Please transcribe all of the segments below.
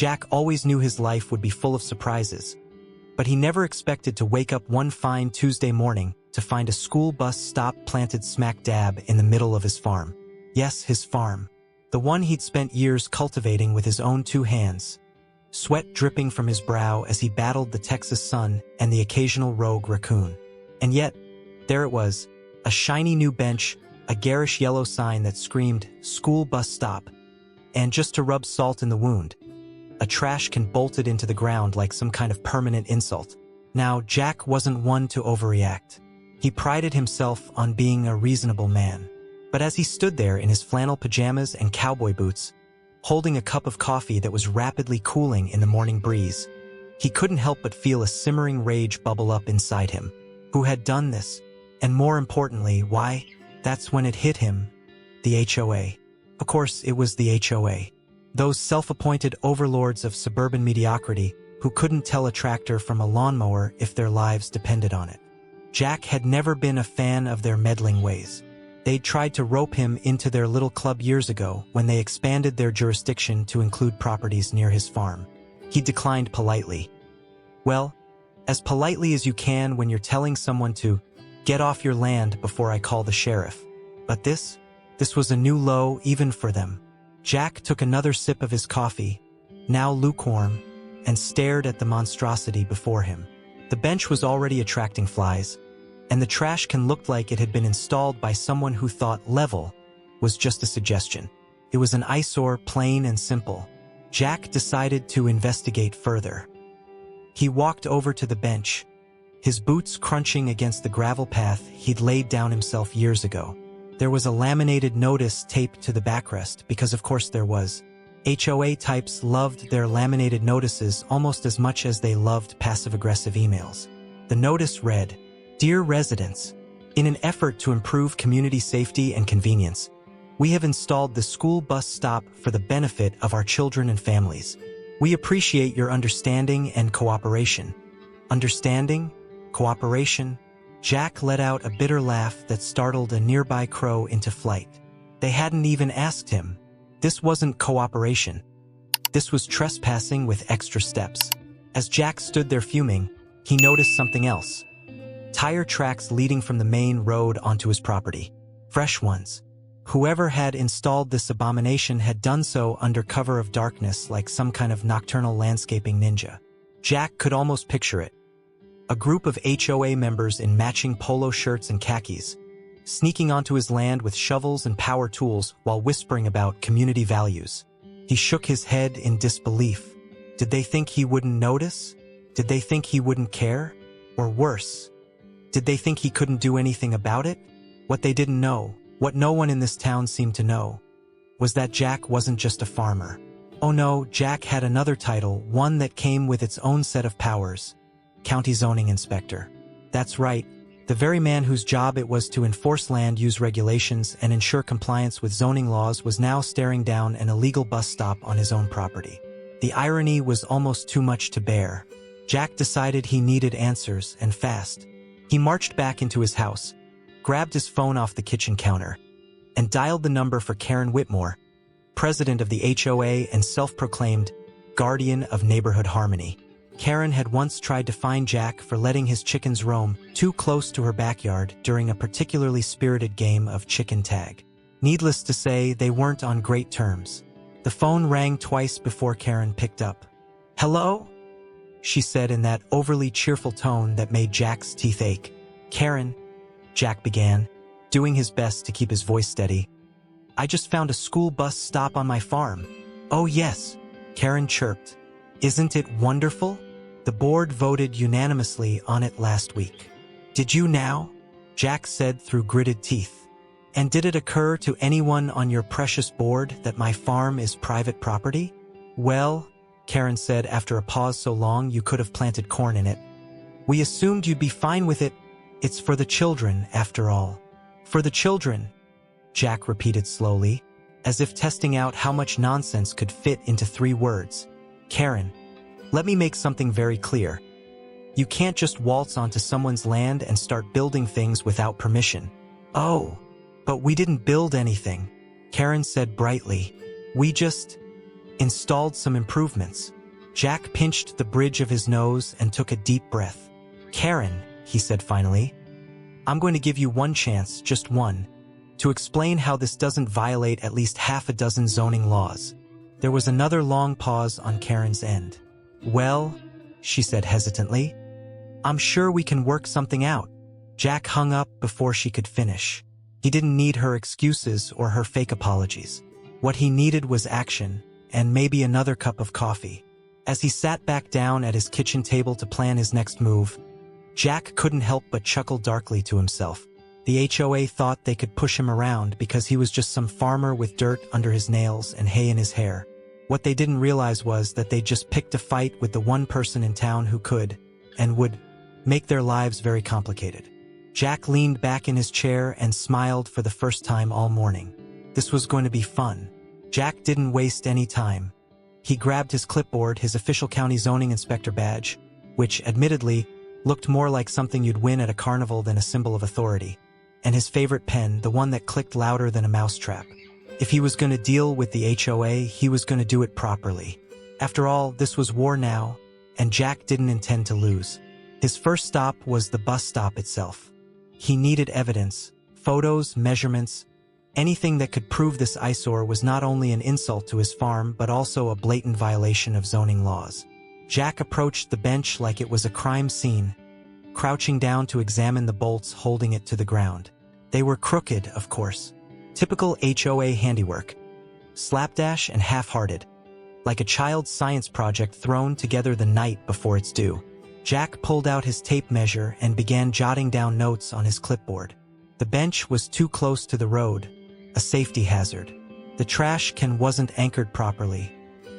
Jack always knew his life would be full of surprises, but he never expected to wake up one fine Tuesday morning to find a school bus stop planted smack dab in the middle of his farm. Yes, his farm. The one he'd spent years cultivating with his own 2 hands. Sweat dripping from his brow as he battled the Texas sun and the occasional rogue raccoon. And yet, there it was, a shiny new bench, a garish yellow sign that screamed, "School bus stop." And just to rub salt in the wound, a trash can bolted into the ground like some kind of permanent insult. Now, Jack wasn't one to overreact. He prided himself on being a reasonable man. But as he stood there in his flannel pajamas and cowboy boots, holding a cup of coffee that was rapidly cooling in the morning breeze, he couldn't help but feel a simmering rage bubble up inside him. Who had done this? And more importantly, why? That's when it hit him. The HOA. Of course, it was the HOA. Those self-appointed overlords of suburban mediocrity who couldn't tell a tractor from a lawnmower if their lives depended on it. Jack had never been a fan of their meddling ways. They'd tried to rope him into their little club years ago when they expanded their jurisdiction to include properties near his farm. He declined politely. Well, as politely as you can when you're telling someone to get off your land before I call the sheriff. But this was a new low even for them. Jack took another sip of his coffee, now lukewarm, and stared at the monstrosity before him. The bench was already attracting flies, and the trash can looked like it had been installed by someone who thought level was just a suggestion. It was an eyesore, plain and simple. Jack decided to investigate further. He walked over to the bench, his boots crunching against the gravel path he'd laid down himself years ago. There was a laminated notice taped to the backrest because of course there was. HOA types loved their laminated notices almost as much as they loved passive-aggressive emails. The notice read, "Dear residents, in an effort to improve community safety and convenience, we have installed the school bus stop for the benefit of our children and families. We appreciate your understanding and cooperation." Understanding? Cooperation? Jack let out a bitter laugh that startled a nearby crow into flight. They hadn't even asked him. This wasn't cooperation. This was trespassing with extra steps. As Jack stood there fuming, he noticed something else. Tire tracks leading from the main road onto his property. Fresh ones. Whoever had installed this abomination had done so under cover of darkness like some kind of nocturnal landscaping ninja. Jack could almost picture it. A group of HOA members in matching polo shirts and khakis, sneaking onto his land with shovels and power tools while whispering about community values. He shook his head in disbelief. Did they think he wouldn't notice? Did they think he wouldn't care? Or worse, did they think he couldn't do anything about it? What they didn't know, what no one in this town seemed to know, was that Jack wasn't just a farmer. Oh no, Jack had another title, one that came with its own set of powers. County Zoning Inspector. That's right, the very man whose job it was to enforce land use regulations and ensure compliance with zoning laws was now staring down an illegal bus stop on his own property. The irony was almost too much to bear. Jack decided he needed answers, and fast. He marched back into his house, grabbed his phone off the kitchen counter, and dialed the number for Karen Whitmore, president of the HOA and self-proclaimed guardian of neighborhood harmony. Karen had once tried to fine Jack for letting his chickens roam too close to her backyard during a particularly spirited game of chicken tag. Needless to say, they weren't on great terms. The phone rang twice before Karen picked up. "Hello?" she said in that overly cheerful tone that made Jack's teeth ache. "Karen," Jack began, doing his best to keep his voice steady. "I just found a school bus stop on my farm." "Oh yes," Karen chirped. "Isn't it wonderful? The board voted unanimously on it last week." "Did you now?" Jack said through gritted teeth. "And did it occur to anyone on your precious board that my farm is private property?" "Well," Karen said after a pause so long you could have planted corn in it, "we assumed you'd be fine with it. It's for the children, after all." "For the children," Jack repeated slowly, as if testing out how much nonsense could fit into 3 words. "Karen, let me make something very clear. You can't just waltz onto someone's land and start building things without permission." "Oh, but we didn't build anything," Karen said brightly. "We just..." installed some improvements. Jack pinched the bridge of his nose and took a deep breath. Karen, he said finally, I'm going to give you one chance, just one, to explain how this doesn't violate at least half a dozen zoning laws. There was another long pause on Karen's end. Well, she said hesitantly, I'm sure we can work something out. Jack hung up before she could finish. He didn't need her excuses or her fake apologies. What he needed was action, and maybe another cup of coffee. As he sat back down at his kitchen table to plan his next move, Jack couldn't help but chuckle darkly to himself. The HOA thought they could push him around because he was just some farmer with dirt under his nails and hay in his hair. What they didn't realize was that they just picked a fight with the one person in town who could, and would, make their lives very complicated. Jack leaned back in his chair and smiled for the first time all morning. This was going to be fun. Jack didn't waste any time. He grabbed his clipboard, his official county zoning inspector badge, which, admittedly, looked more like something you'd win at a carnival than a symbol of authority, and his favorite pen, the one that clicked louder than a mousetrap. If he was going to deal with the HOA, he was going to do it properly. After all, this was war now, and Jack didn't intend to lose. His first stop was the bus stop itself. He needed evidence, photos, measurements, anything that could prove this eyesore was not only an insult to his farm but also a blatant violation of zoning laws. Jack approached the bench like it was a crime scene, crouching down to examine the bolts holding it to the ground. They were crooked, of course. Typical HOA handiwork. Slapdash and half-hearted. Like a child's science project thrown together the night before it's due. Jack pulled out his tape measure and began jotting down notes on his clipboard. The bench was too close to the road, a safety hazard. The trash can wasn't anchored properly,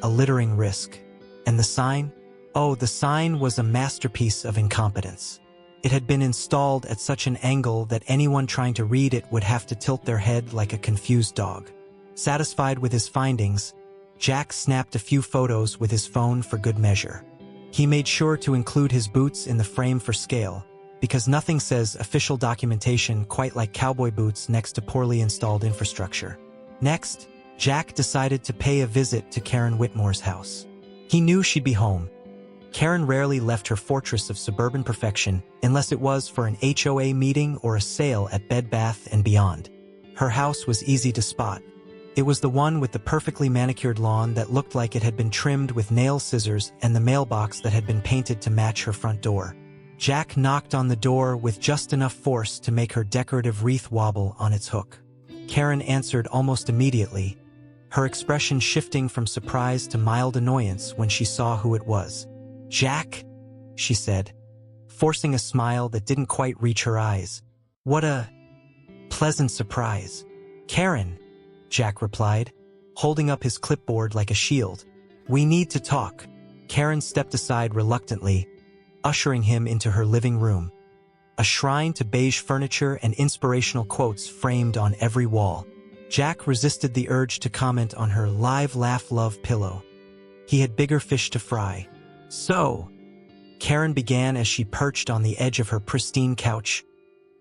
a littering risk. And the sign? Oh, the sign was a masterpiece of incompetence. It had been installed at such an angle that anyone trying to read it would have to tilt their head like a confused dog. Satisfied with his findings, Jack snapped a few photos with his phone for good measure. He made sure to include his boots in the frame for scale, because nothing says official documentation quite like cowboy boots next to poorly installed infrastructure. Next, Jack decided to pay a visit to Karen Whitmore's house. He knew she'd be home. Karen rarely left her fortress of suburban perfection unless it was for an HOA meeting or a sale at Bed Bath & Beyond. Her house was easy to spot. It was the one with the perfectly manicured lawn that looked like it had been trimmed with nail scissors and the mailbox that had been painted to match her front door. Jack knocked on the door with just enough force to make her decorative wreath wobble on its hook. Karen answered almost immediately, her expression shifting from surprise to mild annoyance when she saw who it was. Jack, she said, forcing a smile that didn't quite reach her eyes. What a pleasant surprise. Karen, Jack replied, holding up his clipboard like a shield. We need to talk. Karen stepped aside reluctantly, ushering him into her living room. A shrine to beige furniture and inspirational quotes framed on every wall. Jack resisted the urge to comment on her live laugh love pillow. He had bigger fish to fry. So, Karen began as she perched on the edge of her pristine couch.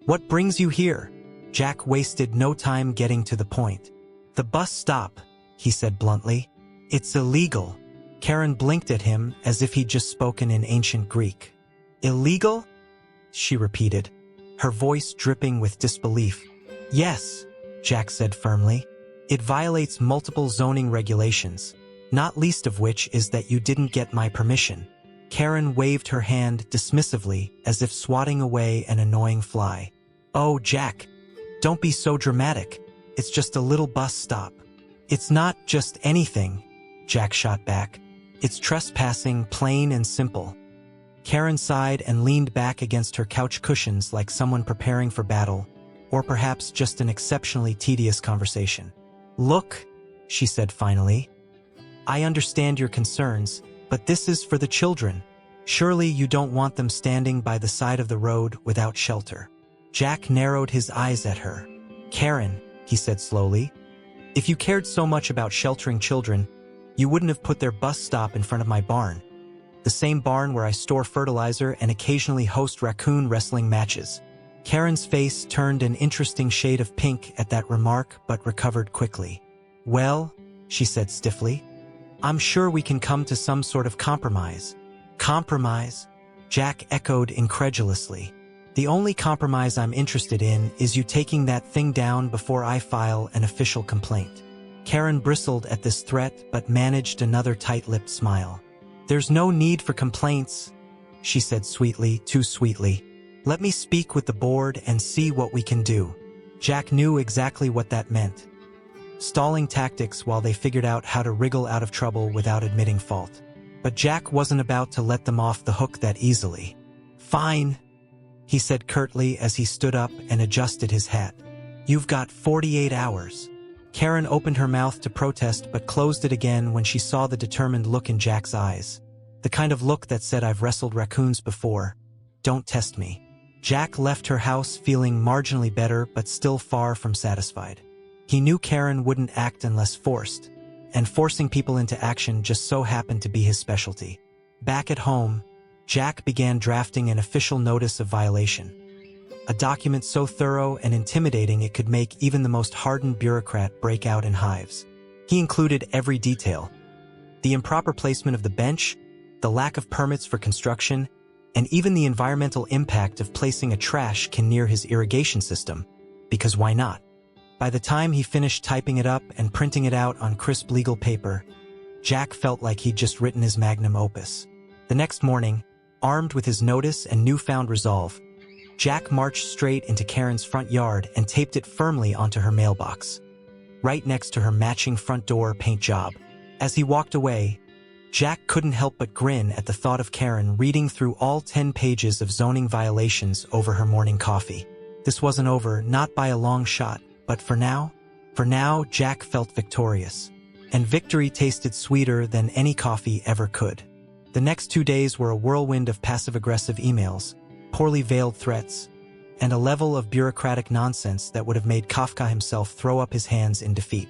What brings you here? Jack wasted no time getting to the point. The bus stop, he said bluntly. It's illegal. Karen blinked at him as if he'd just spoken in ancient Greek. Illegal? She repeated, her voice dripping with disbelief. Yes, Jack said firmly. It violates multiple zoning regulations, not least of which is that you didn't get my permission. Karen waved her hand dismissively as if swatting away an annoying fly. Oh, Jack, don't be so dramatic. It's just a little bus stop. It's not just anything, Jack shot back. It's trespassing, plain and simple. Karen sighed and leaned back against her couch cushions like someone preparing for battle, or perhaps just an exceptionally tedious conversation. Look, she said finally. I understand your concerns, but this is for the children. Surely you don't want them standing by the side of the road without shelter. Jack narrowed his eyes at her. Karen, he said slowly, if you cared so much about sheltering children, you wouldn't have put their bus stop in front of my barn. The same barn where I store fertilizer and occasionally host raccoon wrestling matches. Karen's face turned an interesting shade of pink at that remark but recovered quickly. Well, she said stiffly, I'm sure we can come to some sort of compromise. Compromise? Jack echoed incredulously. The only compromise I'm interested in is you taking that thing down before I file an official complaint. Karen bristled at this threat but managed another tight-lipped smile. There's no need for complaints, she said sweetly, too sweetly. Let me speak with the board and see what we can do. Jack knew exactly what that meant. Stalling tactics while they figured out how to wriggle out of trouble without admitting fault. But Jack wasn't about to let them off the hook that easily. Fine, he said curtly as he stood up and adjusted his hat. You've got 48 hours. Karen opened her mouth to protest but closed it again when she saw the determined look in Jack's eyes. The kind of look that said, I've wrestled raccoons before. Don't test me. Jack left her house feeling marginally better but still far from satisfied. He knew Karen wouldn't act unless forced, and forcing people into action just so happened to be his specialty. Back at home, Jack began drafting an official notice of violation. A document so thorough and intimidating it could make even the most hardened bureaucrat break out in hives. He included every detail. The improper placement of the bench, the lack of permits for construction, and even the environmental impact of placing a trash can near his irrigation system, because why not? By the time he finished typing it up and printing it out on crisp legal paper, Jack felt like he'd just written his magnum opus. The next morning, armed with his notice and newfound resolve, Jack marched straight into Karen's front yard and taped it firmly onto her mailbox, right next to her matching front door paint job. As he walked away, Jack couldn't help but grin at the thought of Karen reading through all 10 pages of zoning violations over her morning coffee. This wasn't over, not by a long shot, but for now, Jack felt victorious. And victory tasted sweeter than any coffee ever could. The next 2 days were a whirlwind of passive-aggressive emails, poorly veiled threats, and a level of bureaucratic nonsense that would have made Kafka himself throw up his hands in defeat.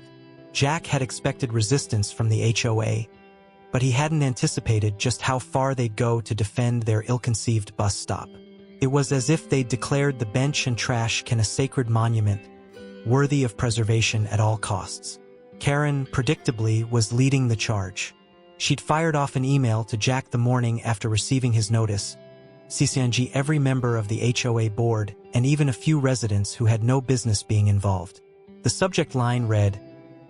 Jack had expected resistance from the HOA, but he hadn't anticipated just how far they'd go to defend their ill-conceived bus stop. It was as if they'd declared the bench and trash can a sacred monument, worthy of preservation at all costs. Karen, predictably, was leading the charge. She'd fired off an email to Jack the morning after receiving his notice, CCing every member of the HOA board and even a few residents who had no business being involved. The subject line read,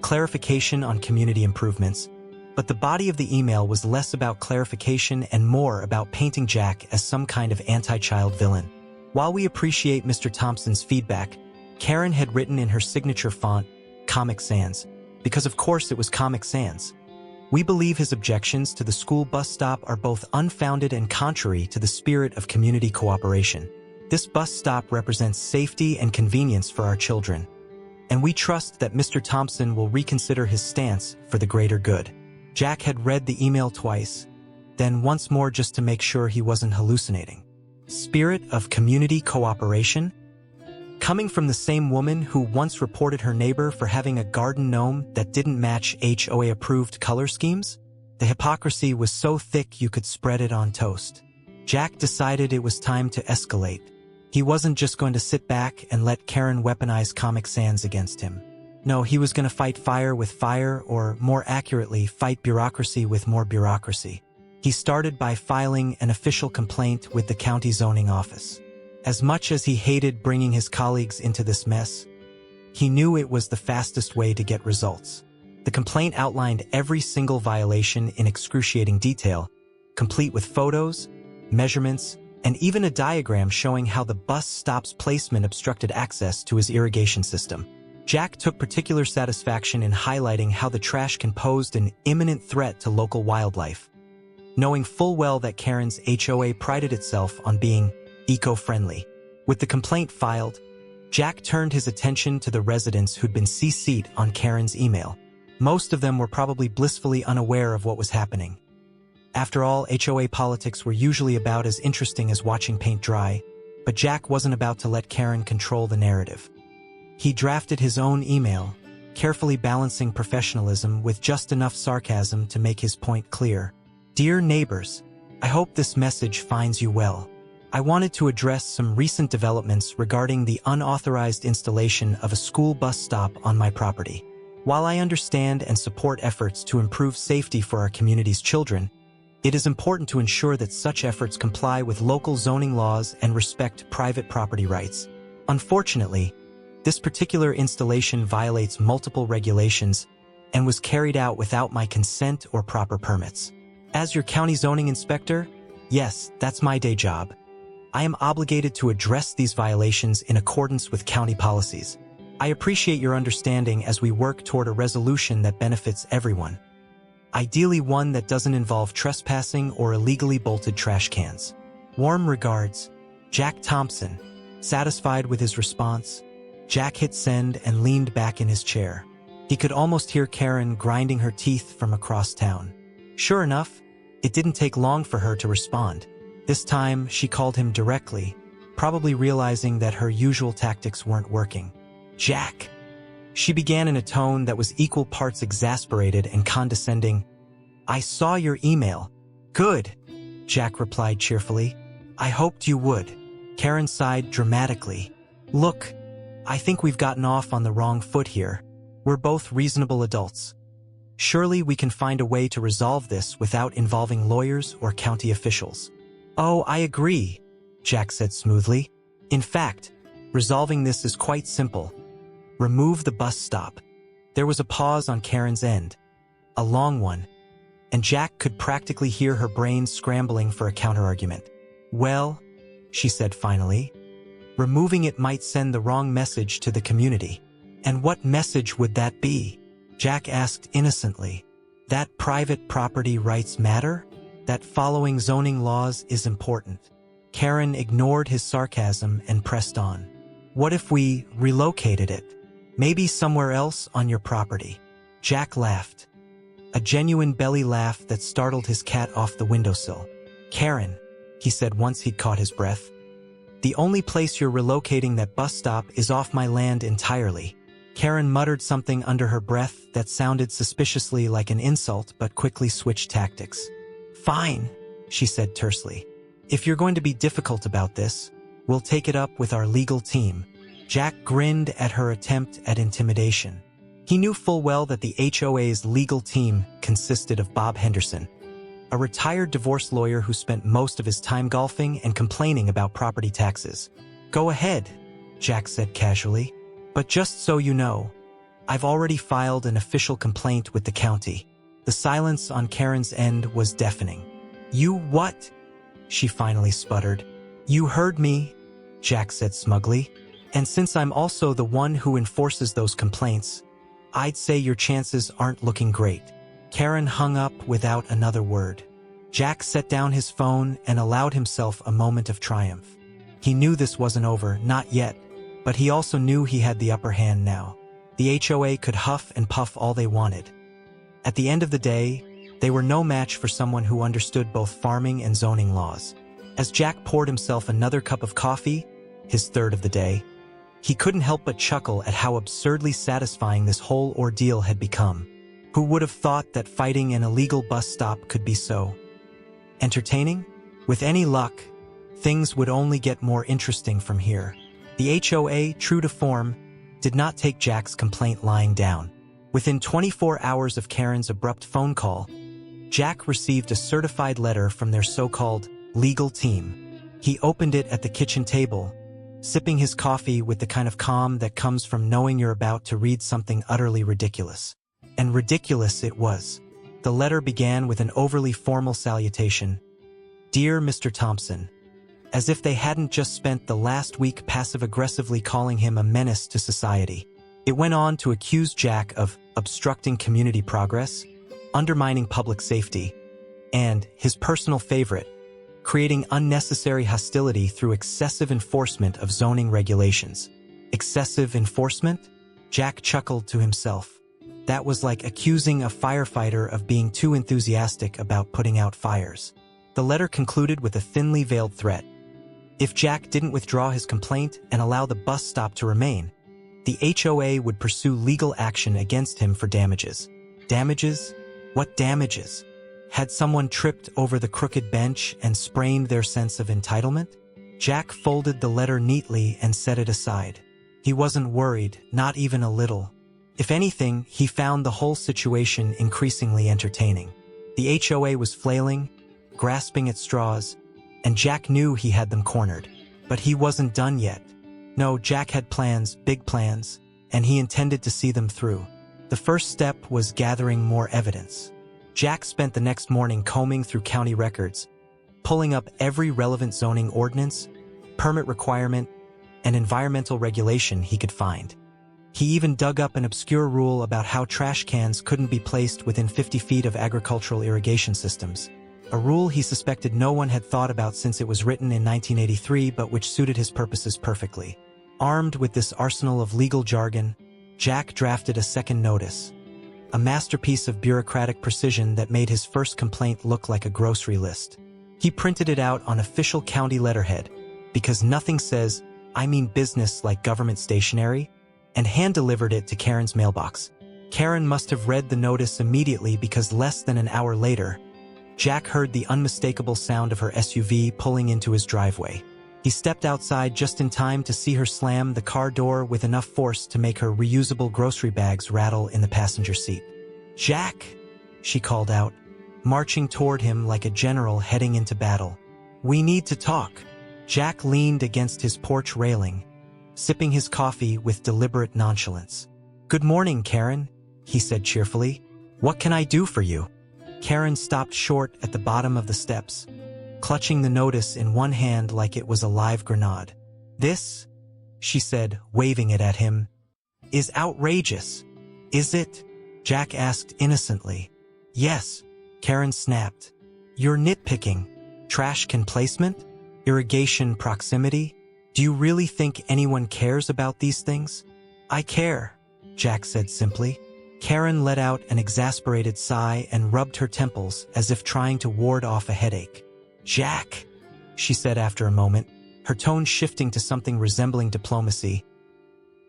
"Clarification on community improvements," but the body of the email was less about clarification and more about painting Jack as some kind of anti-child villain. While we appreciate Mr. Thompson's feedback, Karen had written in her signature font, Comic Sans, because of course it was Comic Sans. We believe his objections to the school bus stop are both unfounded and contrary to the spirit of community cooperation. This bus stop represents safety and convenience for our children, and we trust that Mr. Thompson will reconsider his stance for the greater good. Jack had read the email twice, then once more just to make sure he wasn't hallucinating. Spirit of community cooperation? Coming from the same woman who once reported her neighbor for having a garden gnome that didn't match HOA-approved color schemes? The hypocrisy was so thick you could spread it on toast. Jack decided it was time to escalate. He wasn't just going to sit back and let Karen weaponize Comic Sans against him. No, he was going to fight fire with fire, or more accurately, fight bureaucracy with more bureaucracy. He started by filing an official complaint with the county zoning office. As much as he hated bringing his colleagues into this mess, he knew it was the fastest way to get results. The complaint outlined every single violation in excruciating detail, complete with photos, measurements, and even a diagram showing how the bus stop's placement obstructed access to his irrigation system. Jack took particular satisfaction in highlighting how the trash can pose an imminent threat to local wildlife, knowing full well that Karen's HOA prided itself on being eco-friendly. With the complaint filed, Jack turned his attention to the residents who'd been CC'd on Karen's email. Most of them were probably blissfully unaware of what was happening. After all, HOA politics were usually about as interesting as watching paint dry, but Jack wasn't about to let Karen control the narrative. He drafted his own email, carefully balancing professionalism with just enough sarcasm to make his point clear. Dear neighbors, I hope this message finds you well. I wanted to address some recent developments regarding the unauthorized installation of a school bus stop on my property. While I understand and support efforts to improve safety for our community's children, it is important to ensure that such efforts comply with local zoning laws and respect private property rights. Unfortunately, this particular installation violates multiple regulations and was carried out without my consent or proper permits. As your county zoning inspector, yes, that's my day job. I am obligated to address these violations in accordance with county policies. I appreciate your understanding as we work toward a resolution that benefits everyone. Ideally one that doesn't involve trespassing or illegally bolted trash cans. Warm regards, Jack Thompson. Satisfied with his response, Jack hit send and leaned back in his chair. He could almost hear Karen grinding her teeth from across town. Sure enough, it didn't take long for her to respond. This time, she called him directly, probably realizing that her usual tactics weren't working. Jack. She began in a tone that was equal parts exasperated and condescending. I saw your email. Good, Jack replied cheerfully. I hoped you would. Karen sighed dramatically. Look, I think we've gotten off on the wrong foot here. We're both reasonable adults. Surely we can find a way to resolve this without involving lawyers or county officials. Oh, I agree, Jack said smoothly. In fact, resolving this is quite simple. Remove the bus stop. There was a pause on Karen's end, a long one, and Jack could practically hear her brain scrambling for a counterargument. Well, she said finally, removing it might send the wrong message to the community. And what message would that be? Jack asked innocently. That private property rights matter? That following zoning laws is important? Karen ignored his sarcasm and pressed on. What if we relocated it? Maybe somewhere else on your property? Jack laughed. A genuine belly laugh that startled his cat off the windowsill. Karen, he said once he'd caught his breath, the only place you're relocating that bus stop is off my land entirely. Karen muttered something under her breath that sounded suspiciously like an insult but quickly switched tactics. Fine, she said tersely. If you're going to be difficult about this, we'll take it up with our legal team. Jack grinned at her attempt at intimidation. He knew full well that the HOA's legal team consisted of Bob Henderson, a retired divorce lawyer who spent most of his time golfing and complaining about property taxes. Go ahead, Jack said casually. But just so you know, I've already filed an official complaint with the county. The silence on Karen's end was deafening. You what? She finally sputtered. You heard me, Jack said smugly. And since I'm also the one who enforces those complaints, I'd say your chances aren't looking great. Karen hung up without another word. Jack set down his phone and allowed himself a moment of triumph. He knew this wasn't over, not yet, but he also knew he had the upper hand now. The HOA could huff and puff all they wanted. At the end of the day, they were no match for someone who understood both farming and zoning laws. As Jack poured himself another cup of coffee, his third of the day, he couldn't help but chuckle at how absurdly satisfying this whole ordeal had become. Who would have thought that fighting an illegal bus stop could be so entertaining? With any luck, things would only get more interesting from here. The HOA, true to form, did not take Jack's complaint lying down. Within 24 hours of Karen's abrupt phone call, Jack received a certified letter from their so-called legal team. He opened it at the kitchen table, sipping his coffee with the kind of calm that comes from knowing you're about to read something utterly ridiculous. And ridiculous it was. The letter began with an overly formal salutation. Dear Mr. Thompson, as if they hadn't just spent the last week passive-aggressively calling him a menace to society. It went on to accuse Jack of obstructing community progress, undermining public safety, and, his personal favorite, creating unnecessary hostility through excessive enforcement of zoning regulations. Excessive enforcement? Jack chuckled to himself. That was like accusing a firefighter of being too enthusiastic about putting out fires. The letter concluded with a thinly veiled threat. If Jack didn't withdraw his complaint and allow the bus stop to remain, the HOA would pursue legal action against him for damages. Damages? What damages? Had someone tripped over the crooked bench and sprained their sense of entitlement? Jack folded the letter neatly and set it aside. He wasn't worried, not even a little. If anything, he found the whole situation increasingly entertaining. The HOA was flailing, grasping at straws, and Jack knew he had them cornered. But he wasn't done yet. No, Jack had plans, big plans, and he intended to see them through. The first step was gathering more evidence. Jack spent the next morning combing through county records, pulling up every relevant zoning ordinance, permit requirement, and environmental regulation he could find. He even dug up an obscure rule about how trash cans couldn't be placed within 50 feet of agricultural irrigation systems, a rule he suspected no one had thought about since it was written in 1983 but which suited his purposes perfectly. Armed with this arsenal of legal jargon, Jack drafted a second notice, a masterpiece of bureaucratic precision that made his first complaint look like a grocery list. He printed it out on official county letterhead, because nothing says, "I mean business," like government stationery, and hand-delivered it to Karen's mailbox. Karen must have read the notice immediately because less than an hour later, Jack heard the unmistakable sound of her SUV pulling into his driveway. He stepped outside just in time to see her slam the car door with enough force to make her reusable grocery bags rattle in the passenger seat. "Jack!" she called out, marching toward him like a general heading into battle. "We need to talk." Jack leaned against his porch railing, sipping his coffee with deliberate nonchalance. "Good morning, Karen," he said cheerfully. "What can I do for you?" Karen stopped short at the bottom of the steps, clutching the notice in one hand like it was a live grenade. "This," she said, waving it at him, "is outrageous." "Is it?" Jack asked innocently. "Yes," Karen snapped. "You're nitpicking. Trash can placement? Irrigation proximity? Do you really think anyone cares about these things?" "I care," Jack said simply. Karen let out an exasperated sigh and rubbed her temples as if trying to ward off a headache. "Jack," she said after a moment, her tone shifting to something resembling diplomacy,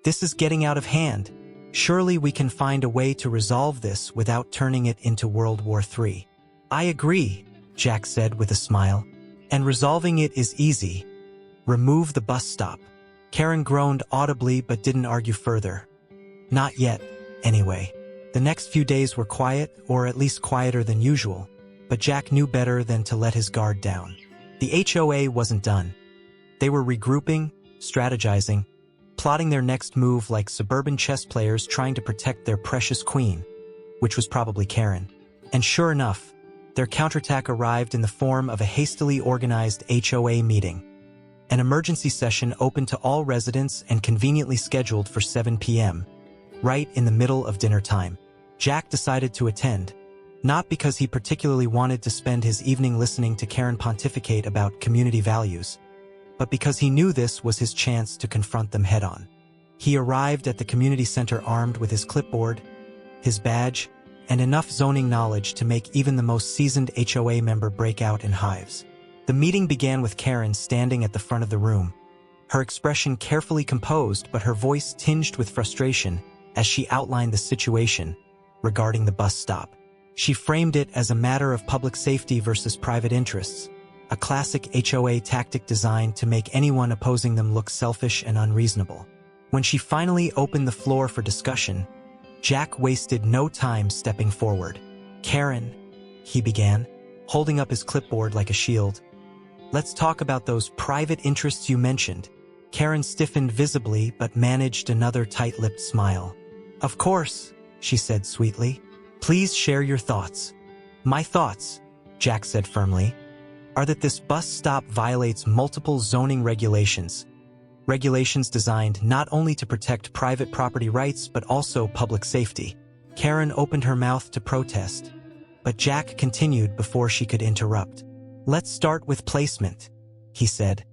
"this is getting out of hand. Surely we can find a way to resolve this without turning it into World War III. "I agree," Jack said with a smile. "And resolving it is easy. Remove the bus stop." Karen groaned audibly but didn't argue further. Not yet, anyway. The next few days were quiet, or at least quieter than usual, but Jack knew better than to let his guard down. The HOA wasn't done. They were regrouping, strategizing, plotting their next move like suburban chess players trying to protect their precious queen, which was probably Karen. And sure enough, their counterattack arrived in the form of a hastily organized HOA meeting. An emergency session open to all residents and conveniently scheduled for 7 p.m., right in the middle of dinner time. Jack decided to attend, not because he particularly wanted to spend his evening listening to Karen pontificate about community values, but because he knew this was his chance to confront them head-on. He arrived at the community center armed with his clipboard, his badge, and enough zoning knowledge to make even the most seasoned HOA member break out in hives. The meeting began with Karen standing at the front of the room, her expression carefully composed but her voice tinged with frustration as she outlined the situation regarding the bus stop. She framed it as a matter of public safety versus private interests, a classic HOA tactic designed to make anyone opposing them look selfish and unreasonable. When she finally opened the floor for discussion, Jack wasted no time stepping forward. "Karen," he began, holding up his clipboard like a shield, "let's talk about those private interests you mentioned." Karen stiffened visibly but managed another tight-lipped smile. "Of course," she said sweetly. "Please share your thoughts." "My thoughts," Jack said firmly, "are that this bus stop violates multiple zoning regulations. Regulations designed not only to protect private property rights but also public safety." Karen opened her mouth to protest, but Jack continued before she could interrupt. "Let's start with placement," he said,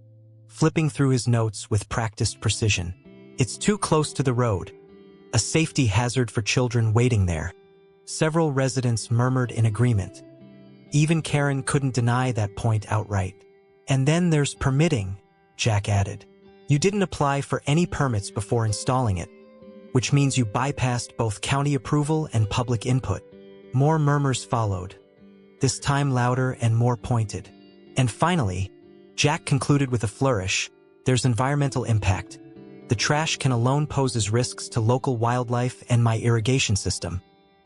flipping through his notes with practiced precision. "It's too close to the road. A safety hazard for children waiting there." Several residents murmured in agreement. Even Karen couldn't deny that point outright. "And then there's permitting," Jack added. "You didn't apply for any permits before installing it, which means you bypassed both county approval and public input." More murmurs followed, this time louder and more pointed. And finally, Jack concluded with a flourish, "There's environmental impact. The trash can alone poses risks to local wildlife and my irrigation system.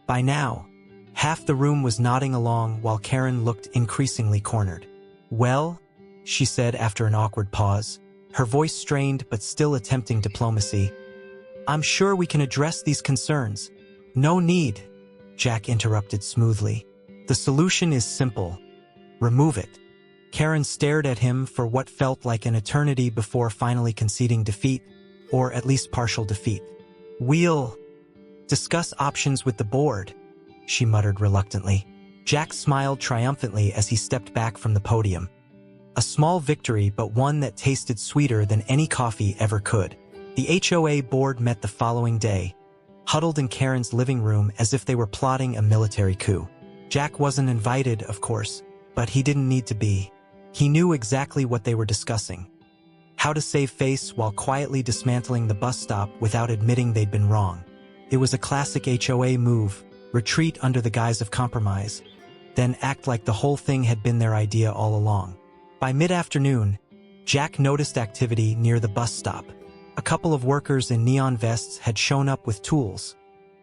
By now, half the room was nodding along while Karen looked increasingly cornered. Well, she said after an awkward pause, her voice strained but still attempting diplomacy. I'm sure we can address these concerns. No need, Jack interrupted smoothly. The solution is simple. Remove it. Karen stared at him for what felt like an eternity before finally conceding defeat, or at least partial defeat. We'll discuss options with the board, she muttered reluctantly. Jack smiled triumphantly as he stepped back from the podium. A small victory, but one that tasted sweeter than any coffee ever could. The HOA board met the following day, huddled in Karen's living room as if they were plotting a military coup. Jack wasn't invited, of course, but he didn't need to be. He knew exactly what they were discussing. How to save face while quietly dismantling the bus stop without admitting they'd been wrong. It was a classic HOA move, retreat under the guise of compromise, then act like the whole thing had been their idea all along. By mid-afternoon, Jack noticed activity near the bus stop. A couple of workers in neon vests had shown up with tools,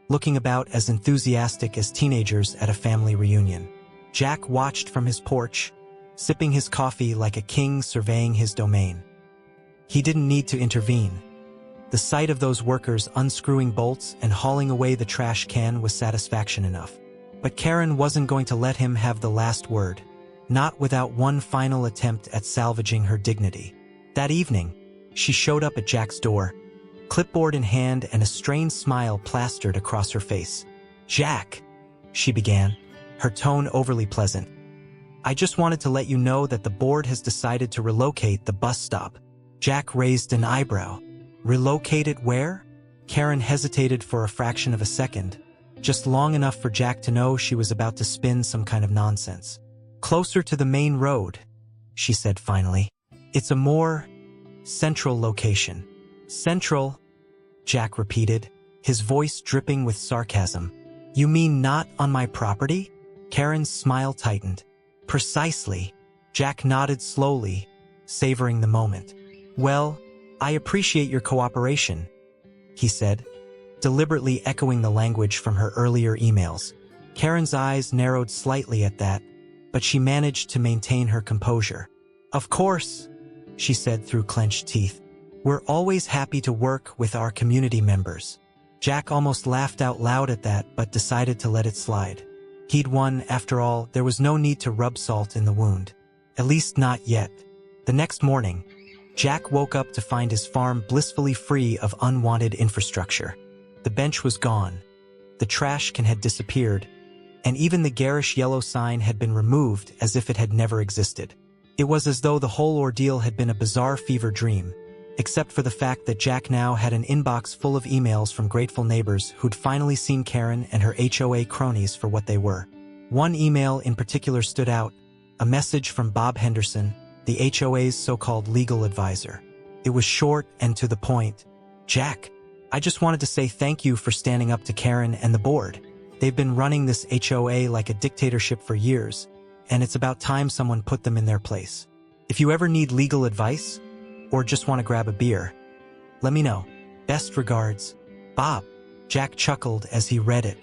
looking about as enthusiastic as teenagers at a family reunion. Jack watched from his porch, sipping his coffee like a king surveying his domain. He didn't need to intervene. The sight of those workers unscrewing bolts and hauling away the trash can was satisfaction enough. But Karen wasn't going to let him have the last word, not without one final attempt at salvaging her dignity. That evening, she showed up at Jack's door, clipboard in hand and a strained smile plastered across her face. Jack, she began, her tone overly pleasant. I just wanted to let you know that the board has decided to relocate the bus stop. Jack raised an eyebrow. Relocate it where? Karen hesitated for a fraction of a second, just long enough for Jack to know she was about to spin some kind of nonsense. Closer to the main road, she said finally. It's a more central location. Central, Jack repeated, his voice dripping with sarcasm. You mean not on my property? Karen's smile tightened. Precisely. Jack nodded slowly, savoring the moment. Well, I appreciate your cooperation, he said, deliberately echoing the language from her earlier emails. Karen's eyes narrowed slightly at that, but she managed to maintain her composure. Of course, she said through clenched teeth. We're always happy to work with our community members. Jack almost laughed out loud at that, but decided to let it slide. He'd won, after all. There was no need to rub salt in the wound. At least not yet. The next morning, Jack woke up to find his farm blissfully free of unwanted infrastructure. The bench was gone, the trash can had disappeared, and even the garish yellow sign had been removed as if it had never existed. It was as though the whole ordeal had been a bizarre fever dream, except for the fact that Jack now had an inbox full of emails from grateful neighbors who'd finally seen Karen and her HOA cronies for what they were. One email in particular stood out, a message from Bob Henderson, the HOA's so-called legal advisor. It was short and to the point. Jack, I just wanted to say thank you for standing up to Karen and the board. They've been running this HOA like a dictatorship for years, and it's about time someone put them in their place. If you ever need legal advice, or just want to grab a beer, let me know. Best regards, Bob. Jack chuckled as he read it.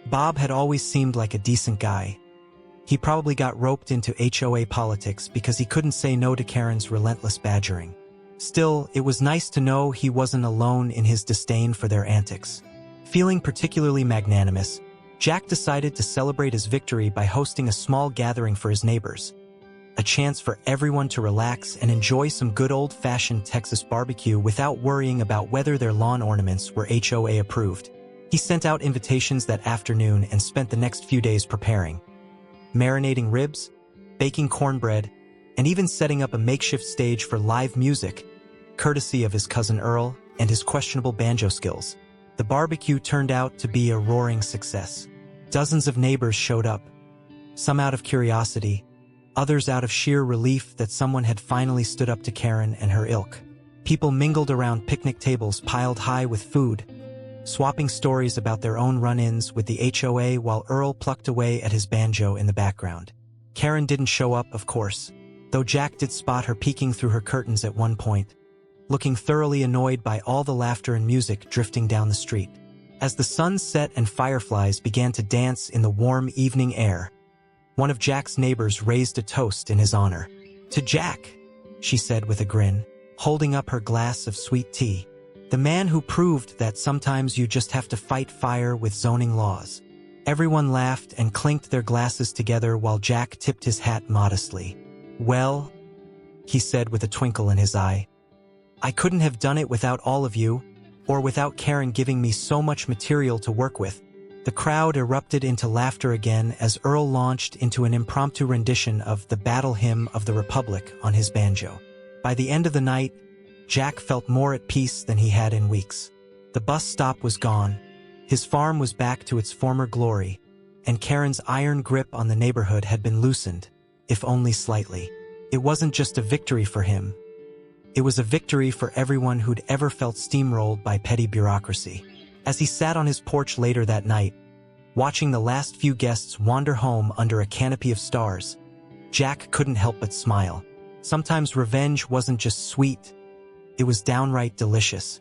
Bob had always seemed like a decent guy. He probably got roped into HOA politics because he couldn't say no to Karen's relentless badgering. Still, it was nice to know he wasn't alone in his disdain for their antics. Feeling particularly magnanimous, Jack decided to celebrate his victory by hosting a small gathering for his neighbors. A chance for everyone to relax and enjoy some good old-fashioned Texas barbecue without worrying about whether their lawn ornaments were HOA approved. He sent out invitations that afternoon and spent the next few days preparing. Marinating ribs, baking cornbread, and even setting up a makeshift stage for live music, courtesy of his cousin Earl and his questionable banjo skills. The barbecue turned out to be a roaring success. Dozens of neighbors showed up, some out of curiosity, others out of sheer relief that someone had finally stood up to Karen and her ilk. People mingled around picnic tables piled high with food, swapping stories about their own run-ins with the HOA while Earl plucked away at his banjo in the background. Karen didn't show up, of course, though Jack did spot her peeking through her curtains at one point, looking thoroughly annoyed by all the laughter and music drifting down the street. As the sun set and fireflies began to dance in the warm evening air, one of Jack's neighbors raised a toast in his honor. "To Jack," she said with a grin, holding up her glass of sweet tea. "The man who proved that sometimes you just have to fight fire with zoning laws." Everyone laughed and clinked their glasses together while Jack tipped his hat modestly. "Well," he said with a twinkle in his eye, "I couldn't have done it without all of you, or without Karen giving me so much material to work with." The crowd erupted into laughter again as Earl launched into an impromptu rendition of the Battle Hymn of the Republic on his banjo. By the end of the night, Jack felt more at peace than he had in weeks. The bus stop was gone, his farm was back to its former glory, and Karen's iron grip on the neighborhood had been loosened, if only slightly. It wasn't just a victory for him. It was a victory for everyone who'd ever felt steamrolled by petty bureaucracy. As he sat on his porch later that night, watching the last few guests wander home under a canopy of stars, Jack couldn't help but smile. Sometimes revenge wasn't just sweet, it was downright delicious.